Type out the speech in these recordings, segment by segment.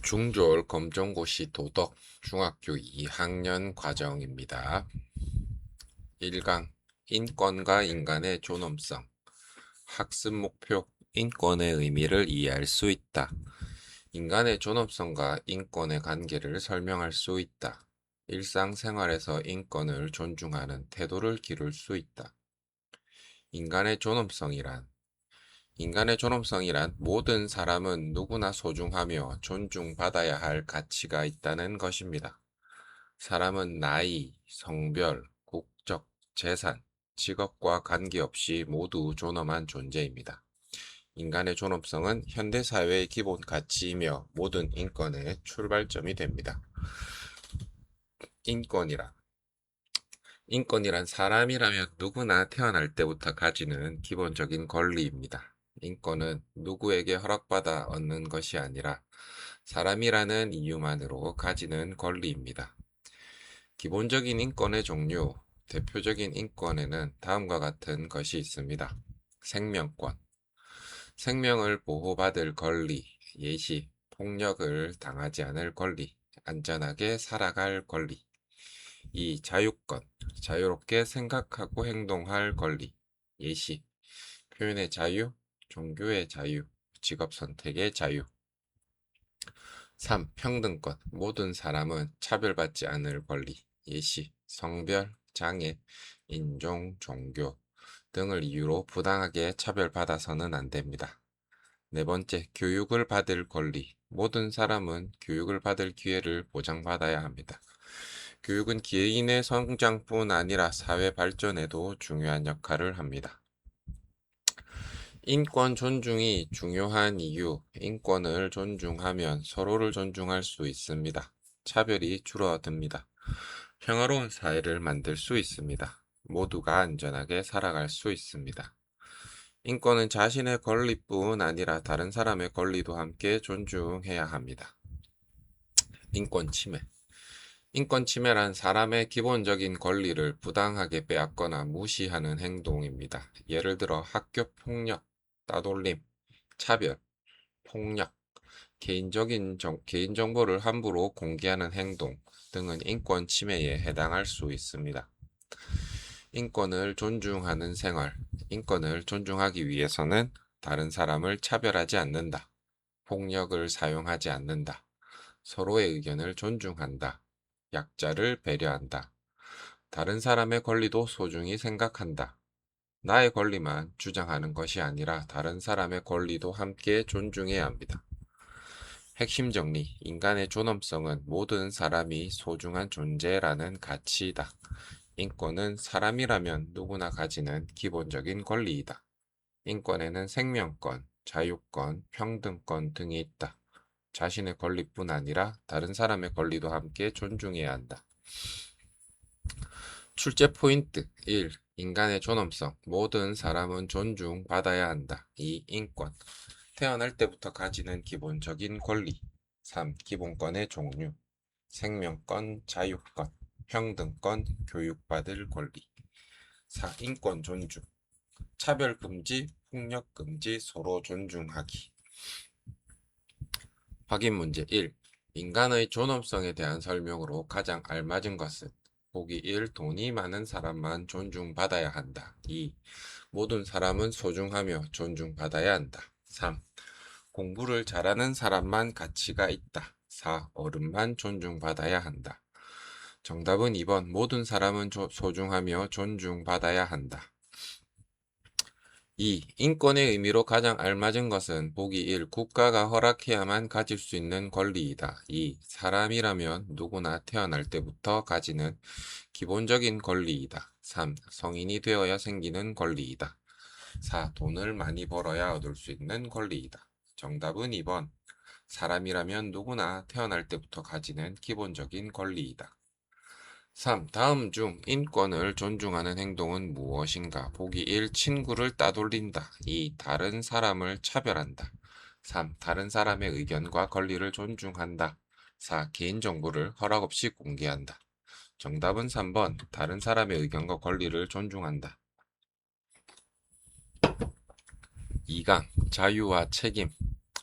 중졸 검정고시 도덕 중학교 2학년 과정입니다. 1강 인권과 인간의 존엄성. 학습 목표 인권의 의미를 이해할 수 있다. 인간의 존엄성과 인권의 관계를 설명할 수 있다. 일상생활에서 인권을 존중하는 태도를 기를 수 있다. 인간의 존엄성이란 인간의 존엄성이란 모든 사람은 누구나 소중하며 존중받아야 할 가치가 있다는 것입니다. 사람은 나이, 성별, 국적, 재산, 직업과 관계없이 모두 존엄한 존재입니다. 인간의 존엄성은 현대사회의 기본 가치이며 모든 인권의 출발점이 됩니다. 인권이란 인권이란 사람이라면 누구나 태어날 때부터 가지는 기본적인 권리입니다. 인권은 누구에게 허락받아 얻는 것이 아니라 사람이라는 이유만으로 가지는 권리입니다. 기본적인 인권의 종류, 대표적인 인권에는 다음과 같은 것이 있습니다. 생명권, 생명을 보호받을 권리, 예시, 폭력을 당하지 않을 권리, 안전하게 살아갈 권리. 2. 자유권, 자유롭게 생각하고 행동할 권리, 예시, 표현의 자유, 종교의 자유, 직업 선택의 자유. 3. 평등권, 모든 사람은 차별받지 않을 권리, 예시, 성별, 장애, 인종, 종교 등을 이유로 부당하게 차별받아서는 안 됩니다. 네 번째, 교육을 받을 권리, 모든 사람은 교육을 받을 기회를 보장받아야 합니다. 교육은 개인의 성장뿐 아니라 사회 발전에도 중요한 역할을 합니다. 인권 존중이 중요한 이유, 인권을 존중하면 서로를 존중할 수 있습니다. 차별이 줄어듭니다. 평화로운 사회를 만들 수 있습니다. 모두가 안전하게 살아갈 수 있습니다. 인권은 자신의 권리뿐 아니라 다른 사람의 권리도 함께 존중해야 합니다. 인권 침해. 인권 침해란 사람의 기본적인 권리를 부당하게 빼앗거나 무시하는 행동입니다. 예를 들어 학교 폭력, 따돌림, 차별, 폭력, 개인정보를 함부로 공개하는 행동 등은 인권 침해에 해당할 수 있습니다. 인권을 존중하는 생활. 인권을 존중하기 위해서는 다른 사람을 차별하지 않는다. 폭력을 사용하지 않는다. 서로의 의견을 존중한다. 약자를 배려한다. 다른 사람의 권리도 소중히 생각한다. 나의 권리만 주장하는 것이 아니라 다른 사람의 권리도 함께 존중해야 합니다. 핵심 정리, 인간의 존엄성은 모든 사람이 소중한 존재라는 가치이다. 인권은 사람이라면 누구나 가지는 기본적인 권리이다. 인권에는 생명권, 자유권, 평등권 등이 있다. 자신의 권리뿐 아니라 다른 사람의 권리도 함께 존중해야 한다. 출제 포인트 1. 인간의 존엄성. 모든 사람은 존중받아야 한다. 2. 인권. 태어날 때부터 가지는 기본적인 권리. 3. 기본권의 종류. 생명권, 자유권, 평등권, 교육받을 권리. 4. 인권 존중. 차별 금지, 폭력 금지, 서로 존중하기. 확인 문제 1. 인간의 존엄성에 대한 설명으로 가장 알맞은 것은 보기 1. 돈이 많은 사람만 존중받아야 한다. 2. 모든 사람은 소중하며 존중받아야 한다. 3. 공부를 잘하는 사람만 가치가 있다. 4. 어른만 존중받아야 한다. 정답은 2번. 모든 사람은 소중하며 존중받아야 한다. 2. 인권의 의미로 가장 알맞은 것은 보기 1. 국가가 허락해야만 가질 수 있는 권리이다. 2. 사람이라면 누구나 태어날 때부터 가지는 기본적인 권리이다. 3. 성인이 되어야 생기는 권리이다. 4. 돈을 많이 벌어야 얻을 수 있는 권리이다. 정답은 2번. 사람이라면 누구나 태어날 때부터 가지는 기본적인 권리이다. 3. 다음 중 인권을 존중하는 행동은 무엇인가? 보기 1. 친구를 따돌린다. 2. 다른 사람을 차별한다. 3. 다른 사람의 의견과 권리를 존중한다. 4. 개인정보를 허락 없이 공개한다. 정답은 3번. 다른 사람의 의견과 권리를 존중한다. 2강 자유와 책임.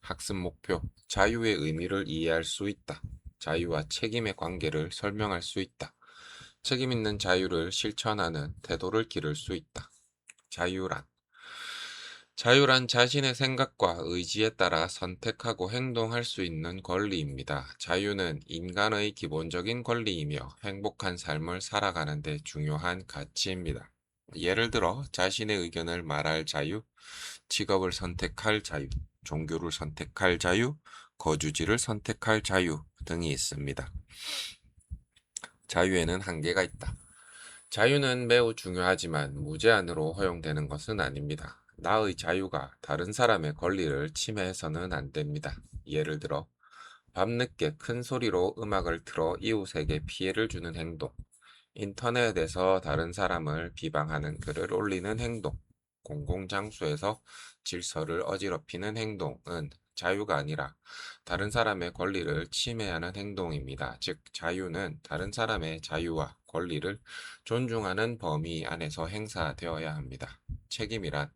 학습 목표, 자유의 의미를 이해할 수 있다. 자유와 책임의 관계를 설명할 수 있다. 책임 있는 자유를 실천하는 태도를 기를 수 있다. 자유란 자유란 자신의 생각과 의지에 따라 선택하고 행동할 수 있는 권리입니다. 자유는 인간의 기본적인 권리이며 행복한 삶을 살아가는 데 중요한 가치입니다. 예를 들어 자신의 의견을 말할 자유, 직업을 선택할 자유, 종교를 선택할 자유, 거주지를 선택할 자유 등이 있습니다. 자유에는 한계가 있다. 자유는 매우 중요하지만 무제한으로 허용되는 것은 아닙니다. 나의 자유가 다른 사람의 권리를 침해해서는 안 됩니다. 예를 들어 밤늦게 큰 소리로 음악을 틀어 이웃에게 피해를 주는 행동, 인터넷에서 다른 사람을 비방하는 글을 올리는 행동, 공공장소에서 질서를 어지럽히는 행동은 자유가 아니라 다른 사람의 권리를 침해하는 행동입니다. 즉, 자유는 다른 사람의 자유와 권리를 존중하는 범위 안에서 행사되어야 합니다. 책임이란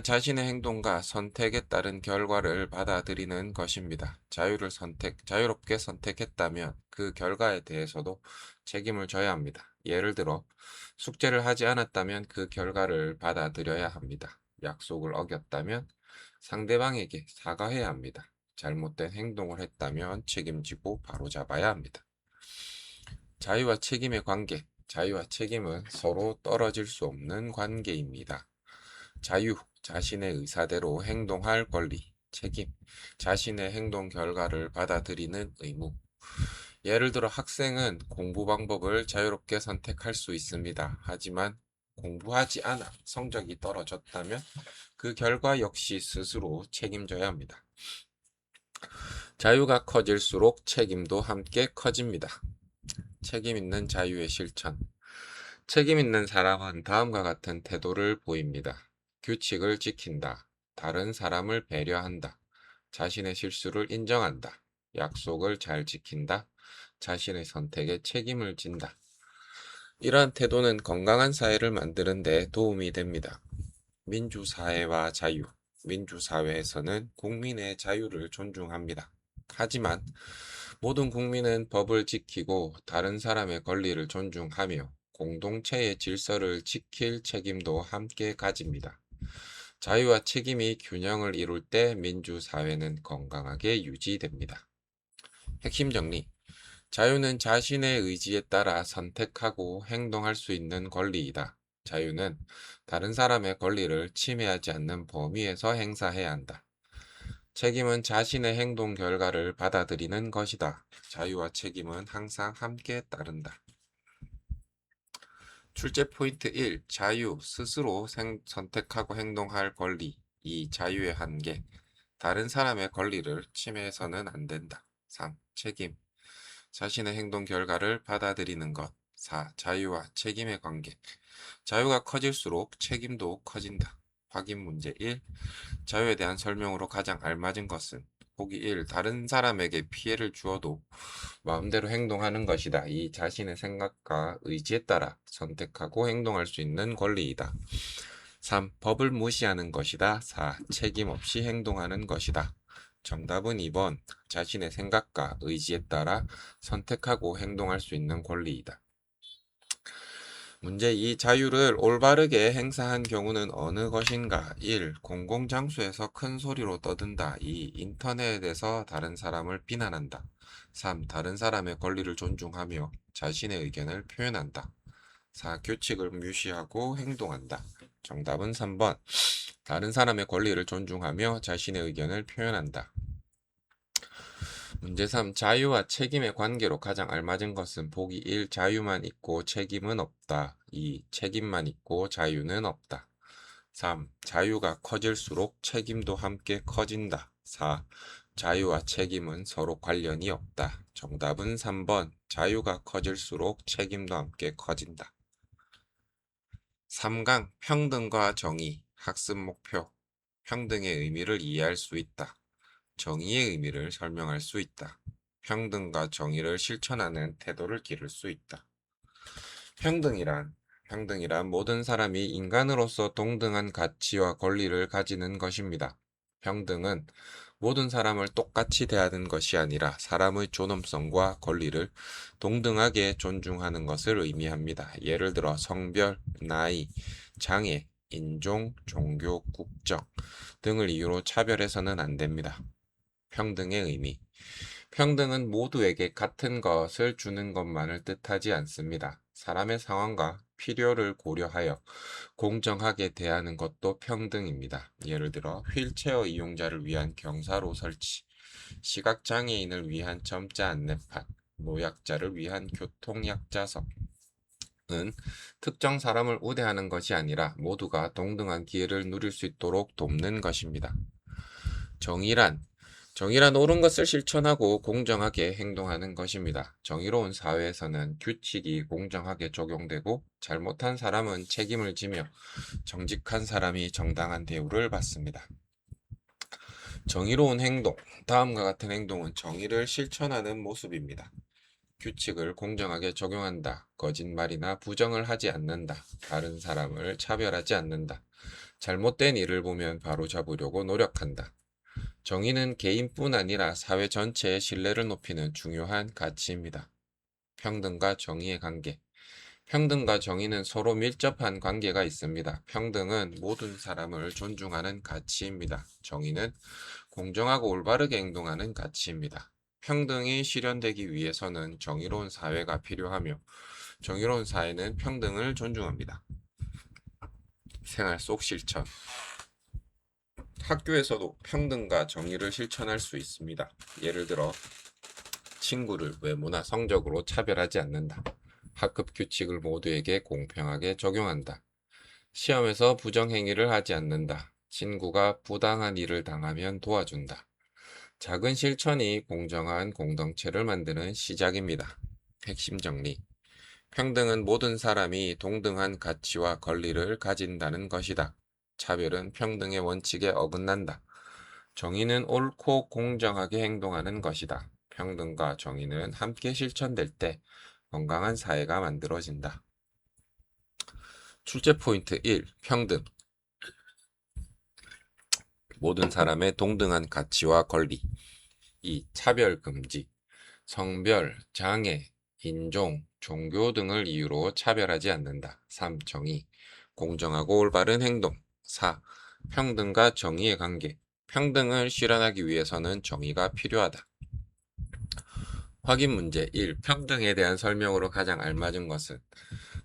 자신의 행동과 선택에 따른 결과를 받아들이는 것입니다. 자유롭게 선택했다면 그 결과에 대해서도 책임을 져야 합니다. 예를 들어, 숙제를 하지 않았다면 그 결과를 받아들여야 합니다. 약속을 어겼다면 상대방에게 사과해야 합니다. 잘못된 행동을 했다면 책임지고 바로잡아야 합니다. 자유와 책임의 관계. 자유와 책임은 서로 떨어질 수 없는 관계입니다. 자유, 자신의 의사대로 행동할 권리, 책임, 자신의 행동 결과를 받아들이는 의무. 예를 들어 학생은 공부 방법을 자유롭게 선택할 수 있습니다. 하지만 공부하지 않아 성적이 떨어졌다면 그 결과 역시 스스로 책임져야 합니다. 자유가 커질수록 책임도 함께 커집니다. 책임 있는 자유의 실천. 책임 있는 사람은 다음과 같은 태도를 보입니다. 규칙을 지킨다. 다른 사람을 배려한다. 자신의 실수를 인정한다. 약속을 잘 지킨다. 자신의 선택에 책임을 진다. 이러한 태도는 건강한 사회를 만드는 데 도움이 됩니다. 민주사회와 자유. 민주사회에서는 국민의 자유를 존중합니다. 하지만 모든 국민은 법을 지키고 다른 사람의 권리를 존중하며 공동체의 질서를 지킬 책임도 함께 가집니다. 자유와 책임이 균형을 이룰 때 민주사회는 건강하게 유지됩니다. 핵심 정리. 자유는 자신의 의지에 따라 선택하고 행동할 수 있는 권리이다. 자유는 다른 사람의 권리를 침해하지 않는 범위에서 행사해야 한다. 책임은 자신의 행동 결과를 받아들이는 것이다. 자유와 책임은 항상 함께 따른다. 출제 포인트 1. 자유, 스스로 선택하고 행동할 권리. 2. 자유의 한계. 다른 사람의 권리를 침해해서는 안 된다. 3. 책임. 자신의 행동 결과를 받아들이는 것. 4. 자유와 책임의 관계. 자유가 커질수록 책임도 커진다. 확인 문제 1. 자유에 대한 설명으로 가장 알맞은 것은 보기 1. 다른 사람에게 피해를 주어도 마음대로 행동하는 것이다. 2. 자신의 생각과 의지에 따라 선택하고 행동할 수 있는 권리이다. 3. 법을 무시하는 것이다. 4. 책임 없이 행동하는 것이다. 정답은 2번. 자신의 생각과 의지에 따라 선택하고 행동할 수 있는 권리이다. 문제 2. 자유를 올바르게 행사한 경우는 어느 것인가? 1. 공공장소에서 큰 소리로 떠든다. 2. 인터넷에서 다른 사람을 비난한다. 3. 다른 사람의 권리를 존중하며 자신의 의견을 표현한다. 4. 규칙을 무시하고 행동한다. 정답은 3번. 다른 사람의 권리를 존중하며 자신의 의견을 표현한다. 문제 3. 자유와 책임의 관계로 가장 알맞은 것은 보기 1. 자유만 있고 책임은 없다. 2. 책임만 있고 자유는 없다. 3. 자유가 커질수록 책임도 함께 커진다. 4. 자유와 책임은 서로 관련이 없다. 정답은 3번. 자유가 커질수록 책임도 함께 커진다. 3강 평등과 정의, 학습 목표. 평등의 의미를 이해할 수 있다. 정의의 의미를 설명할 수 있다. 평등과 정의를 실천하는 태도를 기를 수 있다. 평등이란 모든 사람이 인간으로서 동등한 가치와 권리를 가지는 것입니다. 평등은 모든 사람을 똑같이 대하는 것이 아니라 사람의 존엄성과 권리를 동등하게 존중하는 것을 의미합니다. 예를 들어 성별, 나이, 장애, 인종, 종교, 국적 등을 이유로 차별해서는 안 됩니다. 평등의 의미. 평등은 모두에게 같은 것을 주는 것만을 뜻하지 않습니다. 사람의 상황과 필요를 고려하여 공정하게 대하는 것도 평등입니다. 예를 들어 휠체어 이용자를 위한 경사로 설치, 시각장애인을 위한 점자 안내판, 노약자를 위한 교통약자석 은 특정 사람을 우대하는 것이 아니라 모두가 동등한 기회를 누릴 수 있도록 돕는 것입니다. 정의란 정의란 옳은 것을 실천하고 공정하게 행동하는 것입니다. 정의로운 사회에서는 규칙이 공정하게 적용되고 잘못한 사람은 책임을 지며 정직한 사람이 정당한 대우를 받습니다. 정의로운 행동. 다음과 같은 행동은 정의를 실천하는 모습입니다. 규칙을 공정하게 적용한다. 거짓말이나 부정을 하지 않는다. 다른 사람을 차별하지 않는다. 잘못된 일을 보면 바로잡으려고 노력한다. 정의는 개인뿐 아니라 사회 전체의 신뢰를 높이는 중요한 가치입니다. 평등과 정의의 관계. 평등과 정의는 서로 밀접한 관계가 있습니다. 평등은 모든 사람을 존중하는 가치입니다. 정의는 공정하고 올바르게 행동하는 가치입니다. 평등이 실현되기 위해서는 정의로운 사회가 필요하며 정의로운 사회는 평등을 존중합니다. 생활 속 실천. 학교에서도 평등과 정의를 실천할 수 있습니다. 예를 들어 친구를 외모나 성적으로 차별하지 않는다. 학급 규칙을 모두에게 공평하게 적용한다. 시험에서 부정행위를 하지 않는다. 친구가 부당한 일을 당하면 도와준다. 작은 실천이 공정한 공동체를 만드는 시작입니다. 핵심 정리. 평등은 모든 사람이 동등한 가치와 권리를 가진다는 것이다. 차별은 평등의 원칙에 어긋난다. 정의는 옳고 공정하게 행동하는 것이다. 평등과 정의는 함께 실천될 때 건강한 사회가 만들어진다. 출제 포인트 1. 평등. 모든 사람의 동등한 가치와 권리. 2. 차별 금지. 성별, 장애, 인종, 종교 등을 이유로 차별하지 않는다. 3. 정의. 공정하고 올바른 행동. 4. 평등과 정의의 관계. 평등을 실현하기 위해서는 정의가 필요하다. 확인 문제 1. 평등에 대한 설명으로 가장 알맞은 것은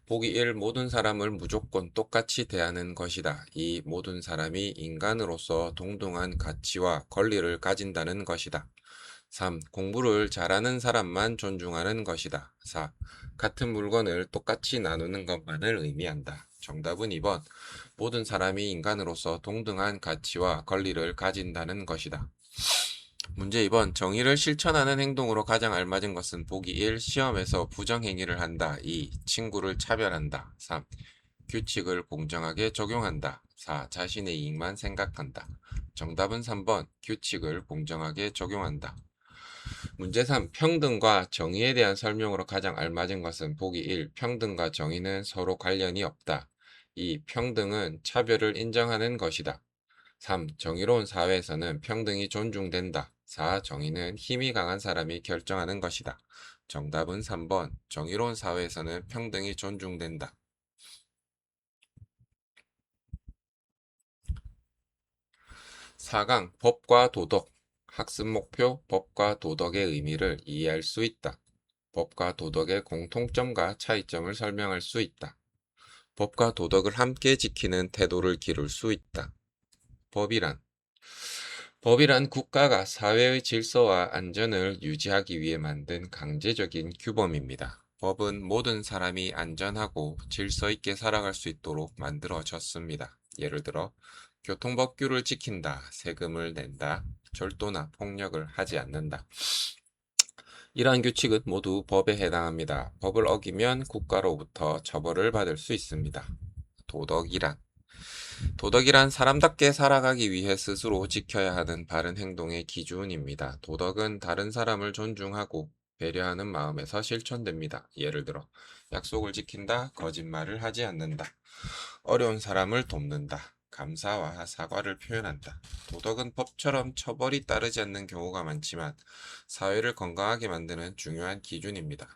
보기 1. 모든 사람을 무조건 똑같이 대하는 것이다. 2. 모든 사람이 인간으로서 동등한 가치와 권리를 가진다는 것이다. 3. 공부를 잘하는 사람만 존중하는 것이다. 4. 같은 물건을 똑같이 나누는 것만을 의미한다. 정답은 2번. 모든 사람이 인간으로서 동등한 가치와 권리를 가진다는 것이다. 문제 2번. 정의를 실천하는 행동으로 가장 알맞은 것은 보기 1. 시험에서 부정행위를 한다. 2. 친구를 차별한다. 3. 규칙을 공정하게 적용한다. 4. 자신의 이익만 생각한다. 정답은 3번. 규칙을 공정하게 적용한다. 문제 3. 평등과 정의에 대한 설명으로 가장 알맞은 것은 보기 1. 평등과 정의는 서로 관련이 없다. 2. 평등은 차별을 인정하는 것이다. 3. 정의로운 사회에서는 평등이 존중된다. 4. 정의는 힘이 강한 사람이 결정하는 것이다. 정답은 3번. 정의로운 사회에서는 평등이 존중된다. 4강 법과 도덕. 학습 목표 법과 도덕의 의미를 이해할 수 있다. 법과 도덕의 공통점과 차이점을 설명할 수 있다. 법과 도덕을 함께 지키는 태도를 기를 수 있다. 법이란 국가가 사회의 질서와 안전을 유지하기 위해 만든 강제적인 규범입니다. 법은 모든 사람이 안전하고 질서 있게 살아갈 수 있도록 만들어졌습니다. 예를 들어 교통법규를 지킨다, 세금을 낸다, 절도나 폭력을 하지 않는다. 이러한 규칙은 모두 법에 해당합니다. 법을 어기면 국가로부터 처벌을 받을 수 있습니다. 도덕이란 사람답게 살아가기 위해 스스로 지켜야 하는 바른 행동의 기준입니다. 도덕은 다른 사람을 존중하고 배려하는 마음에서 실천됩니다. 예를 들어 약속을 지킨다, 거짓말을 하지 않는다, 어려운 사람을 돕는다, 감사와 사과를 표현한다. 도덕은 법처럼 처벌이 따르지 않는 경우가 많지만 사회를 건강하게 만드는 중요한 기준입니다.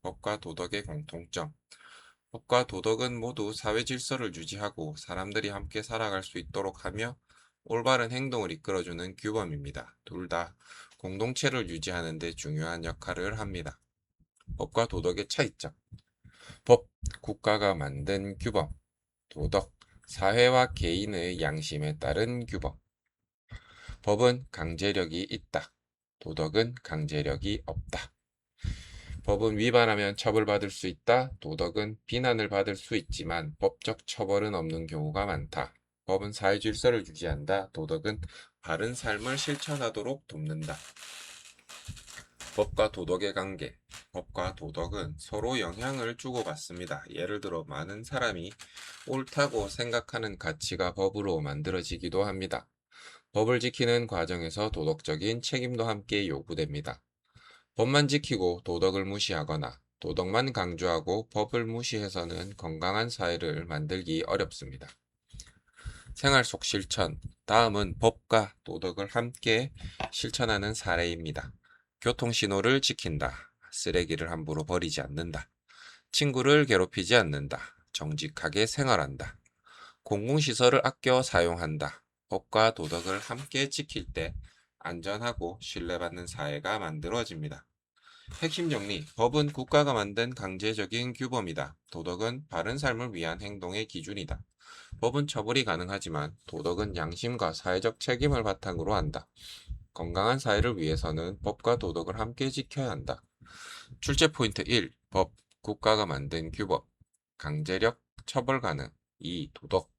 법과 도덕의 공통점. 법과 도덕은 모두 사회 질서를 유지하고 사람들이 함께 살아갈 수 있도록 하며 올바른 행동을 이끌어주는 규범입니다. 둘 다 공동체를 유지하는 데 중요한 역할을 합니다. 법과 도덕의 차이점. 법, 국가가 만든 규범. 도덕, 사회와 개인의 양심에 따른 규범. 법은 강제력이 있다. 도덕은 강제력이 없다. 법은 위반하면 처벌받을 수 있다. 도덕은 비난을 받을 수 있지만 법적 처벌은 없는 경우가 많다. 법은 사회 질서를 유지한다. 도덕은 바른 삶을 실천하도록 돕는다. 법과 도덕의 관계. 법과 도덕은 서로 영향을 주고받습니다. 예를 들어 많은 사람이 옳다고 생각하는 가치가 법으로 만들어지기도 합니다. 법을 지키는 과정에서 도덕적인 책임도 함께 요구됩니다. 법만 지키고 도덕을 무시하거나 도덕만 강조하고 법을 무시해서는 건강한 사회를 만들기 어렵습니다. 생활 속 실천. 다음은 법과 도덕을 함께 실천하는 사례입니다. 교통신호를 지킨다. 쓰레기를 함부로 버리지 않는다. 친구를 괴롭히지 않는다. 정직하게 생활한다. 공공시설을 아껴 사용한다. 법과 도덕을 함께 지킬 때 안전하고 신뢰받는 사회가 만들어집니다. 핵심 정리. 법은 국가가 만든 강제적인 규범이다. 도덕은 바른 삶을 위한 행동의 기준이다. 법은 처벌이 가능하지만 도덕은 양심과 사회적 책임을 바탕으로 한다. 건강한 사회를 위해서는 법과 도덕을 함께 지켜야 한다. 출제 포인트 1. 법, 국가가 만든 규범. 강제력, 처벌 가능. 2. 도덕,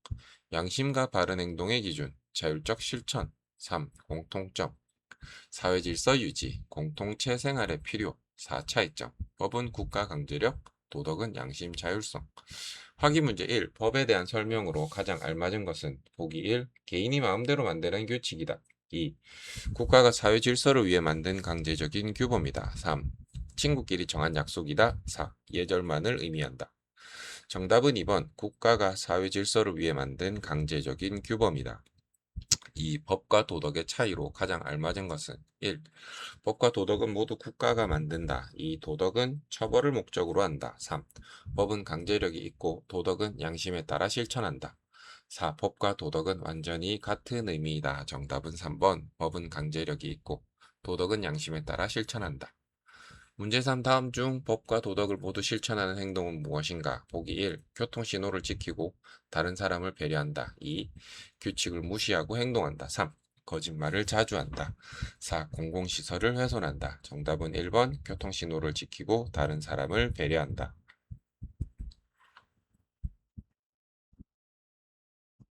양심과 바른 행동의 기준. 자율적 실천. 3. 공통점. 사회 질서 유지, 공동체 생활의 필요. 4. 차이점. 법은 국가 강제력, 도덕은 양심 자율성. 확인 문제 1. 법에 대한 설명으로 가장 알맞은 것은 보기 1. 개인이 마음대로 만드는 규칙이다. 2. 국가가 사회 질서를 위해 만든 강제적인 규범이다. 3. 친구끼리 정한 약속이다. 4. 예절만을 의미한다. 정답은 2번. 국가가 사회 질서를 위해 만든 강제적인 규범이다. 2. 법과 도덕의 차이로 가장 알맞은 것은 1. 법과 도덕은 모두 국가가 만든다. 2. 도덕은 처벌을 목적으로 한다. 3. 법은 강제력이 있고 도덕은 양심에 따라 실천한다. 4. 법과 도덕은 완전히 같은 의미이다. 정답은 3번. 법은 강제력이 있고 도덕은 양심에 따라 실천한다. 문제 3. 다음 중 법과 도덕을 모두 실천하는 행동은 무엇인가? 보기 1. 교통신호를 지키고 다른 사람을 배려한다. 2. 규칙을 무시하고 행동한다. 3. 거짓말을 자주 한다. 4. 공공시설을 훼손한다. 정답은 1번. 교통신호를 지키고 다른 사람을 배려한다.